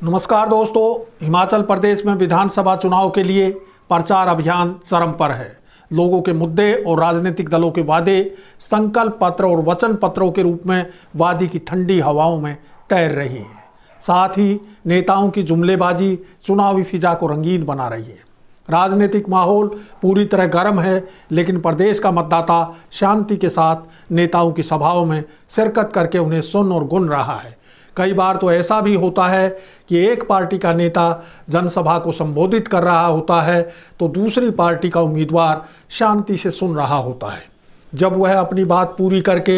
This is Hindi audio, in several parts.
नमस्कार दोस्तों, हिमाचल प्रदेश में विधानसभा चुनाव के लिए प्रचार अभियान चरम पर है। लोगों के मुद्दे और राजनीतिक दलों के वादे संकल्प पत्र और वचन पत्रों के रूप में वादी की ठंडी हवाओं में तैर रही हैं। साथ ही नेताओं की जुमलेबाजी चुनावी फिजा को रंगीन बना रही है। राजनीतिक माहौल पूरी तरह गर्म है, लेकिन प्रदेश का मतदाता शांति के साथ नेताओं की सभाओं में शिरकत करके उन्हें सुन और गुन रहा है। कई बार तो ऐसा भी होता है कि एक पार्टी का नेता जनसभा को संबोधित कर रहा होता है तो दूसरी पार्टी का उम्मीदवार शांति से सुन रहा होता है। जब वह अपनी बात पूरी करके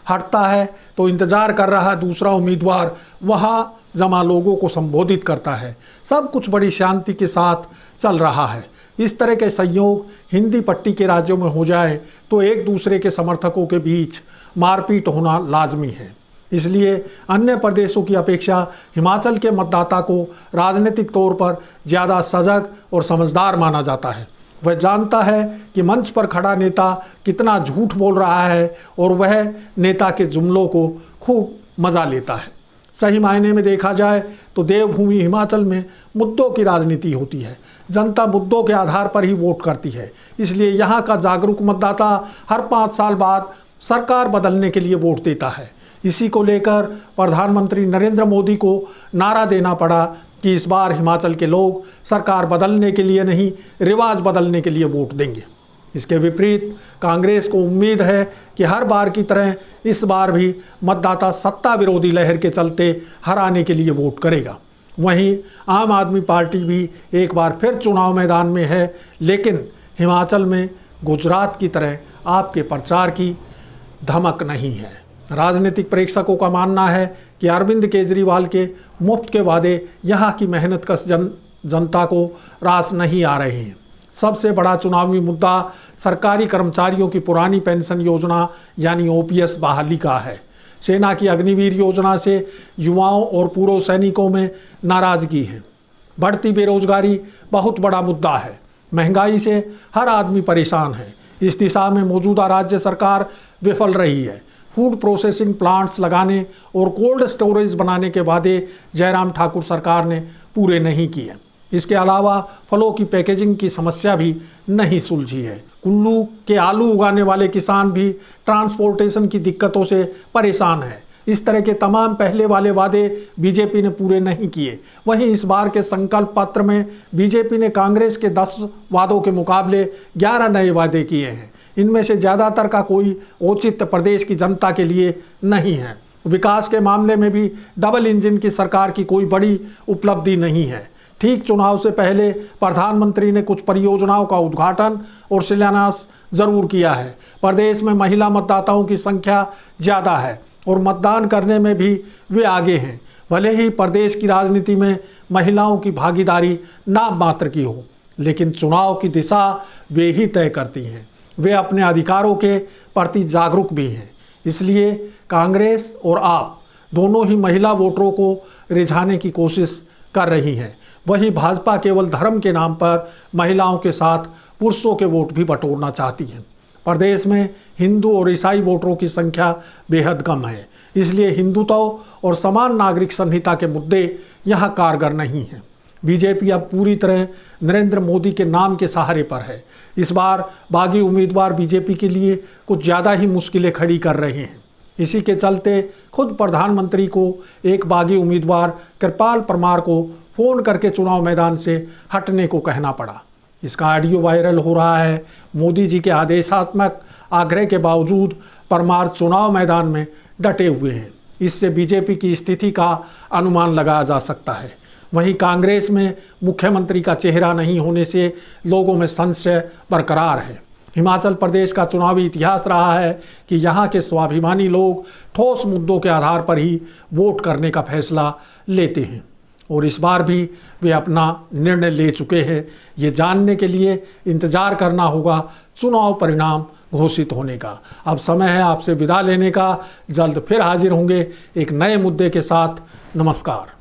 हटता है तो इंतजार कर रहा दूसरा उम्मीदवार वहां जमा लोगों को संबोधित करता है। सब कुछ बड़ी शांति के साथ चल रहा है। इस तरह के संयोग हिंदी पट्टी के राज्यों में हो जाए तो एक दूसरे के समर्थकों के बीच मारपीट होना लाजमी है। इसलिए अन्य प्रदेशों की अपेक्षा हिमाचल के मतदाता को राजनीतिक तौर पर ज़्यादा सजग और समझदार माना जाता है। वह जानता है कि मंच पर खड़ा नेता कितना झूठ बोल रहा है और वह नेता के जुमलों को खूब मज़ा लेता है। सही मायने में देखा जाए तो देवभूमि हिमाचल में मुद्दों की राजनीति होती है। जनता मुद्दों के आधार पर ही वोट करती है। इसलिए यहाँ का जागरूक मतदाता हर 5 साल बाद सरकार बदलने के लिए वोट देता है। इसी को लेकर प्रधानमंत्री नरेंद्र मोदी को नारा देना पड़ा कि इस बार हिमाचल के लोग सरकार बदलने के लिए नहीं, रिवाज बदलने के लिए वोट देंगे। इसके विपरीत कांग्रेस को उम्मीद है कि हर बार की तरह इस बार भी मतदाता सत्ता विरोधी लहर के चलते हराने के लिए वोट करेगा। वहीं आम आदमी पार्टी भी एक बार फिर चुनाव मैदान में है, लेकिन हिमाचल में गुजरात की तरह आपके प्रचार की धमक नहीं है। राजनीतिक प्रेक्षकों का मानना है कि अरविंद केजरीवाल के मुफ्त के वादे यहाँ की मेहनतकश जनता को रास नहीं आ रहे हैं। सबसे बड़ा चुनावी मुद्दा सरकारी कर्मचारियों की पुरानी पेंशन योजना यानी ओपीएस बहाली का है। सेना की अग्निवीर योजना से युवाओं और पूर्व सैनिकों में नाराजगी है। बढ़ती बेरोजगारी बहुत बड़ा मुद्दा है। महंगाई से हर आदमी परेशान है। इस दिशा में मौजूदा राज्य सरकार विफल रही है। फूड प्रोसेसिंग प्लांट्स लगाने और कोल्ड स्टोरेज बनाने के वादे जयराम ठाकुर सरकार ने पूरे नहीं किए। इसके अलावा फलों की पैकेजिंग की समस्या भी नहीं सुलझी है। कुल्लू के आलू उगाने वाले किसान भी ट्रांसपोर्टेशन की दिक्कतों से परेशान है। इस तरह के तमाम पहले वाले वादे बीजेपी ने पूरे नहीं किए। वहीं इस बार के संकल्प पत्र में बीजेपी ने कांग्रेस के 10 वादों के मुकाबले 11 नए वादे किए हैं। इनमें से ज़्यादातर का कोई औचित्य प्रदेश की जनता के लिए नहीं है। विकास के मामले में भी डबल इंजन की सरकार की कोई बड़ी उपलब्धि नहीं है। ठीक चुनाव से पहले प्रधानमंत्री ने कुछ परियोजनाओं का उद्घाटन और शिलान्यास जरूर किया है। प्रदेश में महिला मतदाताओं की संख्या ज़्यादा है और मतदान करने में भी वे आगे हैं। भले ही प्रदेश की राजनीति में महिलाओं की भागीदारी नाम मात्र की हो, लेकिन चुनाव की दिशा वे ही तय करती हैं। वे अपने अधिकारों के प्रति जागरूक भी हैं। इसलिए कांग्रेस और आप दोनों ही महिला वोटरों को रिझाने की कोशिश कर रही हैं। वहीं भाजपा केवल धर्म के नाम पर महिलाओं के साथ पुरुषों के वोट भी बटोरना चाहती है। प्रदेश में हिंदू और ईसाई वोटरों की संख्या बेहद कम है। इसलिए हिंदुत्व और समान नागरिक संहिता के मुद्दे यहाँ कारगर नहीं हैं। बीजेपी अब पूरी तरह नरेंद्र मोदी के नाम के सहारे पर है। इस बार बागी उम्मीदवार बीजेपी के लिए कुछ ज़्यादा ही मुश्किलें खड़ी कर रहे हैं। इसी के चलते खुद प्रधानमंत्री को एक बागी उम्मीदवार कृपाल परमार को फ़ोन करके चुनाव मैदान से हटने को कहना पड़ा। इसका ऑडियो वायरल हो रहा है। मोदी जी के आदेशात्मक आग्रह के बावजूद परमार चुनाव मैदान में डटे हुए हैं। इससे बीजेपी की स्थिति का अनुमान लगाया जा सकता है। वहीं कांग्रेस में मुख्यमंत्री का चेहरा नहीं होने से लोगों में संशय बरकरार है। हिमाचल प्रदेश का चुनावी इतिहास रहा है कि यहाँ के स्वाभिमानी लोग ठोस मुद्दों के आधार पर ही वोट करने का फैसला लेते हैं और इस बार भी वे अपना निर्णय ले चुके हैं। ये जानने के लिए इंतजार करना होगा चुनाव परिणाम घोषित होने का। अब समय है आपसे विदा लेने का। जल्द फिर हाजिर होंगे एक नए मुद्दे के साथ। नमस्कार।